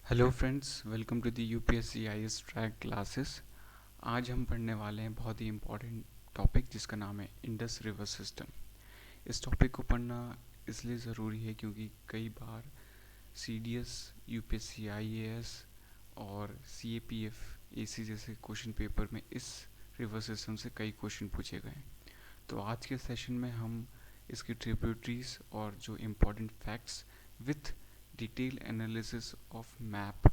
Hello friends, welcome to the UPSC IAS track classes. आज हम पढ़ने वाले हैं बहुत ही इम्पोर्टेंट टॉपिक जिसका नाम है इंडस रिवर सिस्टम। इस टॉपिक को पढ़ना इसलिए ज़रूरी है क्योंकि कई बार सीडीएस, यूपीएससी आईएएस और सीएपीएफ एसी जैसे क्वेश्चन पेपर में इस रिवर सिस्टम से कई क्वेश्चन पूछे गए हैं। तो आज के सेशन में हम इसकी ट्रिब्यूटरीज और जो important facts with detail analysis of map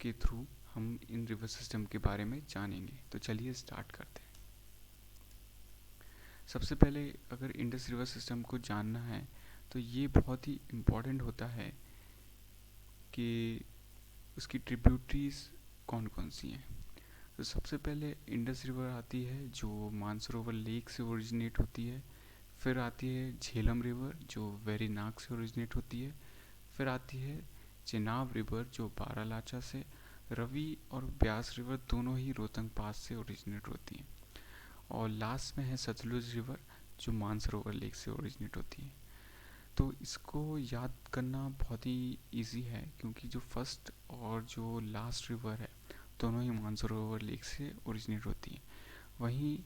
के थ्रू हम इन रिवर सिस्टम के बारे में जानेंगे। तो चलिए स्टार्ट करते हैं। सबसे पहले अगर इंडस रिवर सिस्टम को जानना है तो ये बहुत ही इम्पोर्टेंट होता है कि उसकी ट्रिब्यूटरीज कौन कौन सी हैं। तो सबसे पहले इंडस रिवर आती है जो मानसरोवर लेक से ओरिजिनेट होती है। फिर आती है झेलम रिवर जो वेरीनाग से ओरिजिनेट होती है। फिर आती है चेनाब रिवर जो बारालाचा से, रवि और ब्यास रिवर दोनों ही रोहतंग पास से ओरिजिनेट होती हैं। और लास्ट में है सतलुज रिवर जो मानसरोवर लेक से ओरिजिनेट होती है। तो इसको याद करना बहुत ही इजी है क्योंकि जो फर्स्ट और जो लास्ट रिवर है दोनों ही मानसरोवर लेक से ओरिजिनेट होती हैं। वहीं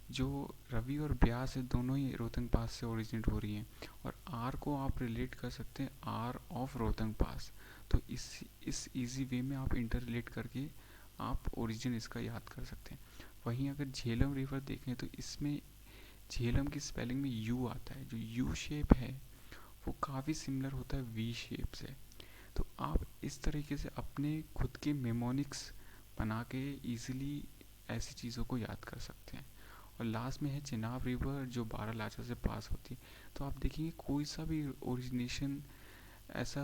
जो रवि और ब्यास है दोनों ही रोहतंग पास से ओरिजिनेट हो रही हैं। और आर को आप रिलेट कर सकते हैं आर ऑफ रोहतंग पास। तो इस इजी वे में आप इंटर रिलेट करके आप ओरिजिन इसका याद कर सकते हैं। वहीं अगर झेलम रिवर देखें तो इसमें झेलम की स्पेलिंग में यू आता है। जो यू शेप है वो काफ़ी सिमिलर होता है वी शेप से। तो आप इस तरीके से अपने खुद के मेमोनिक्स बना के ईजिली ऐसी चीज़ों को याद कर सकते हैं। और लास्ट में है चेनाब रिवर जो बारालाचा से पास होती है। तो आप देखेंगे कोई सा भी ओरिजिनेशन ऐसा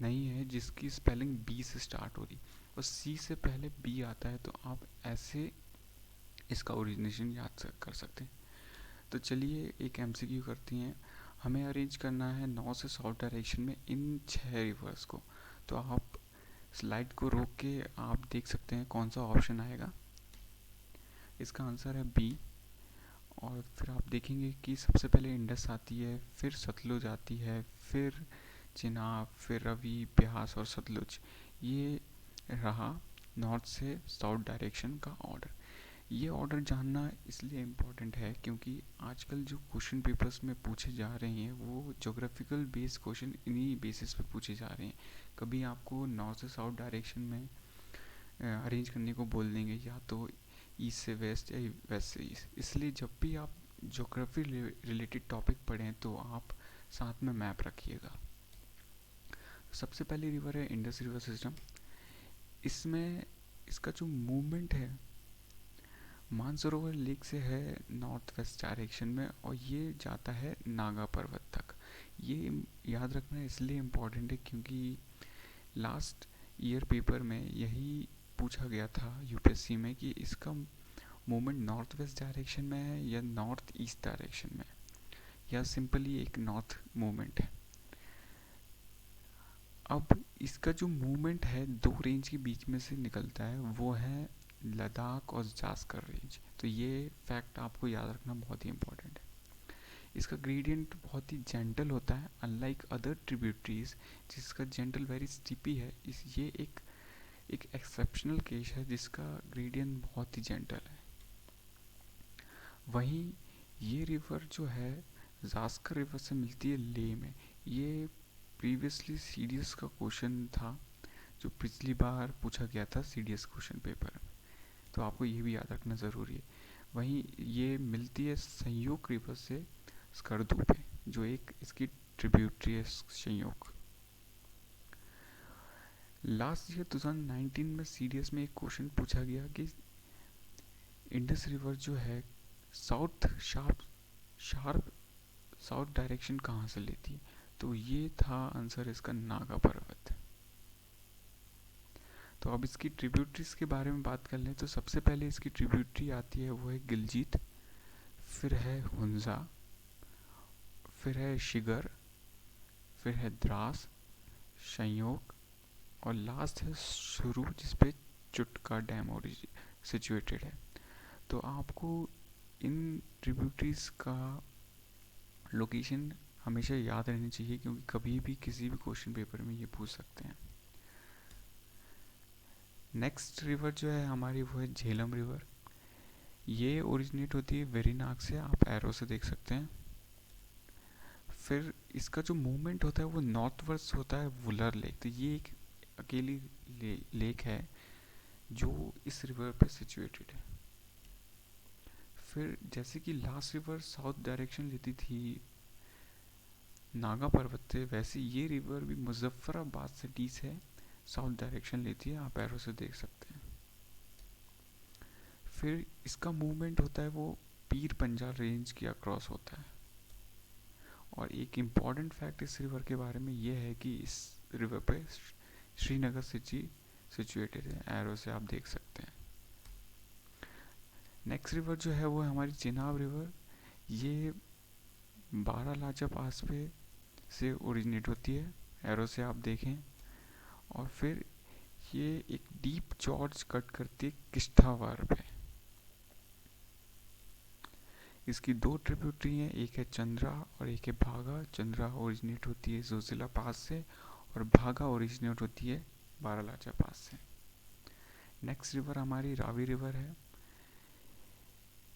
नहीं है जिसकी स्पेलिंग बी से स्टार्ट हो रही और सी से पहले बी आता है। तो आप ऐसे इसका ओरिजिनेशन याद कर सकते हैं। तो चलिए एक एमसीक्यू करती हैं। हमें अरेंज करना है नॉर्थ से साउथ डायरेक्शन में इन 6 रिवर्स को। तो आप स्लाइड को रोक के आप देख सकते हैं कौन सा ऑप्शन आएगा। इसका आंसर है बी। और फिर आप देखेंगे कि सबसे पहले इंडस आती है, फिर सतलुज आती है, फिर चिनाब, फिर रवि, ब्यास और सतलुज। ये रहा नॉर्थ से साउथ डायरेक्शन का ऑर्डर। ये ऑर्डर जानना इसलिए इम्पोर्टेंट है क्योंकि आजकल जो क्वेश्चन पेपर्स में पूछे जा रहे हैं वो जोग्राफिकल बेस्ड क्वेश्चन इन्हीं बेसिस पे पूछे जा रहे हैं। कभी आपको नॉर्थ से साउथ डायरेक्शन में अरेंज करने को बोल देंगे या तो ईस्ट से वेस्ट या वेस्ट से ईस्ट। इसलिए जब भी आप ज्योग्राफी रिलेटेड टॉपिक पढ़ें तो आप साथ में मैप रखिएगा। सबसे पहली रिवर है इंडस रिवर सिस्टम। इसमें इसका जो मूवमेंट है मानसरोवर लेक से है नॉर्थ वेस्ट डायरेक्शन में और ये जाता है नागा पर्वत तक। ये याद रखना इसलिए इम्पोर्टेंट है क्योंकि लास्ट ईयर पेपर में यही पूछा गया था यूपीएससी में कि इसका मूवमेंट नॉर्थ वेस्ट डायरेक्शन में है या नॉर्थ ईस्ट डायरेक्शन में, या सिंपली एक नॉर्थ मूवमेंट है। अब इसका जो मूवमेंट है दो रेंज के बीच में से निकलता है, वो है लद्दाख और जास्कर रेंज। तो ये फैक्ट आपको याद रखना बहुत ही इम्पोर्टेंट है। इसका ग्रेडियंट बहुत ही जेंटल होता है अनलाइक अदर ट्रिब्यूटरीज जिसका जेंटल वेरी स्टिपी है। ये एक एक्सेप्शनल केस है जिसका ग्रेडियंट बहुत ही जेंटल है। वहीं ये रिवर जो है जास्कर रिवर से मिलती है ले में। ये प्रीवियसली सीडीएस का क्वेश्चन था जो पिछली बार पूछा गया था सीडीएस क्वेश्चन पेपर में। तो आपको ये भी याद रखना ज़रूरी है। वहीं ये मिलती है संयोग रिवर से स्कर्दू पे जो एक इसकी ट्रिब्यूटरी है संयोग। लास्ट ईयर 2019 में सीडीएस में एक क्वेश्चन पूछा गया कि इंडस रिवर जो है साउथ शार्प साउथ डायरेक्शन कहाँ से लेती है। तो ये था आंसर इसका नागा पर्वत। तो अब इसकी ट्रिब्यूटरीज के बारे में बात कर लें तो सबसे पहले इसकी ट्रिब्यूटरी आती है वो है गिलजीत, फिर है हुंजा, फिर है शिगर, फिर है द्रास, संयोग और लास्ट है शुरू जिसपे चुटका डैम और सिचुएटेड है। तो आपको इन ट्रिब्यूटरीज का लोकेशन हमेशा याद रहनी चाहिए क्योंकि कभी भी किसी भी क्वेश्चन पेपर में ये पूछ सकते हैं। नेक्स्ट रिवर जो है हमारी वो है झेलम रिवर। ये ओरिजिनेट होती है वेरीनाग से, आप एरो से देख सकते हैं। फिर इसका जो मूवमेंट होता है वो नॉर्थ वर्ड्स होता है वुलर लेक। तो ये एक अकेली लेक है जो इस रिवर पे सिचुएटेड है। फिर जैसे कि लास्ट रिवर साउथ डायरेक्शन लेती थी नागा पर्वत से, वैसे ये रिवर भी मुजफ्फराबाद सिटी से साउथ डायरेक्शन लेती है, आप एरो से देख सकते हैं। फिर इसका मूवमेंट होता है वो पीर पंजाल रेंज के अक्रॉस होता है। और एक इम्पॉर्टेंट फैक्ट इस रिवर के बारे में ये है कि इस रिवर पे श्रीनगर सिटी सिचुएटेड है, एरो से आप देख सकते हैं। नेक्स्ट रिवर जो है वो है हमारी चिनाब रिवर। ये बारालाचा पास पे से ओरिजिनेट होती है, एरो से आप देखें। और फिर ये एक डीप जॉर्ज कट करती है किश्तवाड़ पे। इसकी दो ट्रिब्यूटरी हैं, एक है चंद्रा और एक है भागा। चंद्रा ओरिजिनेट होती है जोजिला पास से और भागा ओरिजिनेट होती है बारालाचा पास से। नेक्स्ट रिवर हमारी रावी रिवर है।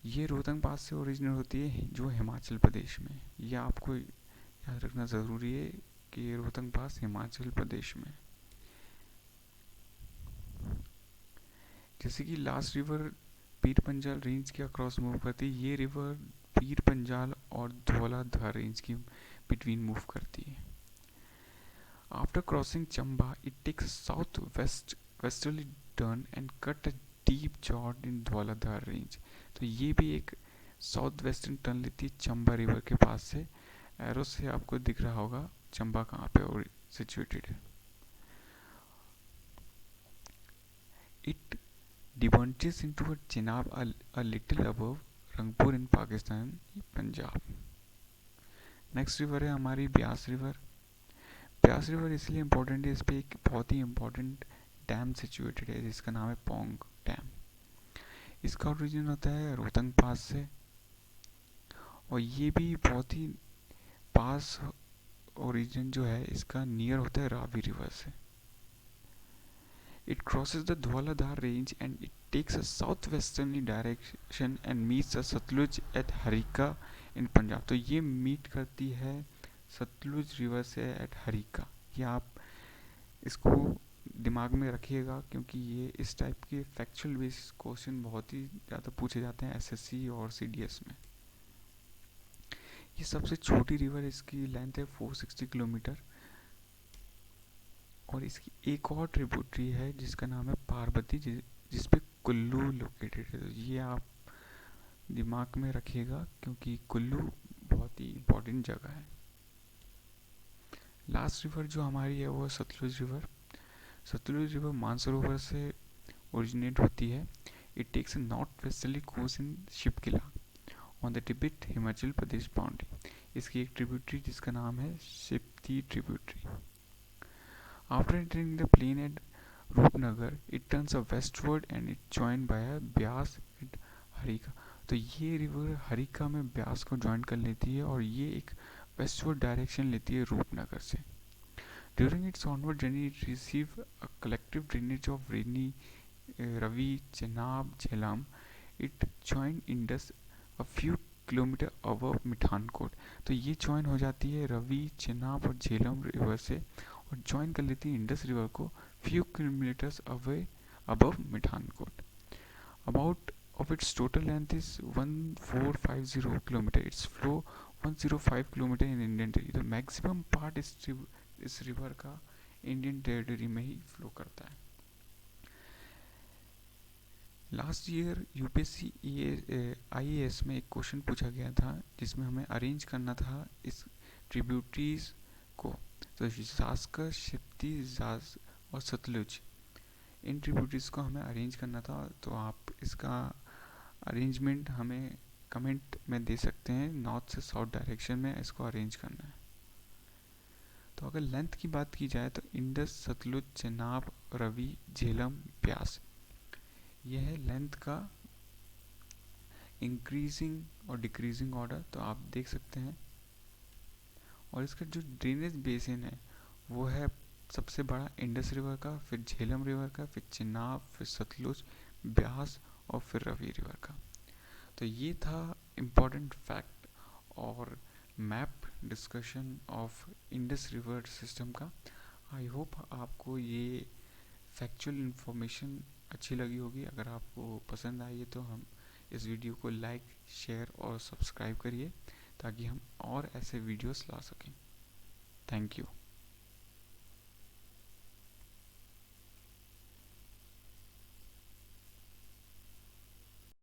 ये रोहतंग पास से ओरिजिनेट होती है जो हिमाचल प्रदेश में। ये आपको याद रखना ज़रूरी है कि ये रोहतंग पास हिमाचल प्रदेश में। जैसे कि last river Pir Panjal range के अक्रॉस मूव करती है, ये रिवर पीर पंजाल और धौलाधार रेंज की बिटवीन मूव करती है। After crossing Chamba it takes south west westerly turn and cut a deep gorge in Dhauladhar range. तो ये भी एक साउथ वेस्टर्न टर्न लेती है चंबा रिवर के पास से। एरो से आपको दिख रहा होगा चंबा कहाँ पे और सिचुएटेड है। It debouches into a Chenab a little above Rangpur in Pakistan, Punjab. Next river है हमारी ब्यास रिवर। ब्यास रिवर इसलिए इम्पोर्टेंट है, इस पर एक बहुत ही इम्पोर्टेंट डैम सिचुएटेड है जिसका नाम है पोंग डैम। इसका ओरिजिन होता है रोहतंग पास से और ये भी बहुत ही पास ओरिजिन जो है इसका नियर होता है रावी रिवर से। It crosses the Dhauladhar range and it takes a southwesterly direction and meets the Satluj at Harika in Punjab। तो ये मीट करती है सतलुज रिवर से एट हरिका। ये आप इसको दिमाग में रखिएगा क्योंकि ये इस टाइप के फैक्चुअल बेस्ड क्वेश्चन बहुत ही ज़्यादा पूछे जाते हैं एसएससी और सीडीएस में। ये सबसे छोटी रिवर, इसकी लेंथ है 460 किलोमीटर और इसकी एक और ट्रिब्यूटरी है जिसका नाम है पार्वती, जिस पे कुल्लू लोकेटेड है। तो ये आप दिमाग में रखिएगा क्योंकि कुल्लू बहुत ही इम्पोर्टेंट जगह है। लास्ट रिवर जो हमारी है वो सतलुज रिवर। सतलुज रिवर मानसरोवर से ओरिजिनेट होती है। It takes a north westerly course in Shipki La on the Tibet Himachal Pradesh boundary. इसकी एक ट्रिब्यूटरी जिसका नाम है Spiti tributary. After entering the plain at Rupnagar, it turns westward and it's joined by a Beas at Harika. तो ये रिवर हरिका में ब्यास को ज्वाइन कर लेती है और ये एक वेस्टवर्ड डायरेक्शन लेती है रूपनगर से। During its onward journey, it receives a collective drainage of Ravi, Chenab, Jhelum. It joined Indus a few kilometre above Mithankot. तो ये ज्वाइन हो जाती है रवि, चेनाब और झेलम रिवर से और ज्वाइन कर लेती है इंडस रिवर को few kilometres away above Mithankot. About of its total length is 1450 kilometer. Its flow 105 kilometre in Indian territory. तो मैक्सिमम पार्ट इस रिवर का इंडियन टेरिटरी में ही फ्लो करता है। लास्ट ईयर यूपीएससी आईएएस में एक क्वेश्चन पूछा गया था जिसमें हमें अरेंज करना था इस ट्रिब्यूटरीज को। तो जास्कर, शिप्ती, जाज और सतलुज, इन ट्रिब्यूटरीज को हमें अरेंज करना था। तो आप इसका अरेंजमेंट हमें कमेंट में दे सकते हैं, नॉर्थ से साउथ डायरेक्शन में इसको अरेंज करना है। तो अगर लेंथ की बात की जाए तो इंडस, सतलुज, चेनाब, रवि, झेलम, ब्यास, यह है लेंथ का इंक्रीजिंग और डिक्रीजिंग ऑर्डर। तो आप देख सकते हैं। और इसका जो ड्रेनेज बेसिन है वो है सबसे बड़ा इंडस रिवर का, फिर झेलम रिवर का, फिर चिनाब, फिर सतलुज, ब्यास और फिर रवि रिवर का। तो ये था इम्पोर्टेंट फैक्ट और map discussion of Indus river system का। आई होप आपको ये फैक्चुअल इन्फॉर्मेशन अच्छी लगी होगी। अगर आपको पसंद आई है तो हम इस वीडियो को लाइक, शेयर और सब्सक्राइब करिए ताकि हम और ऐसे वीडियोस ला सकें। Thank you.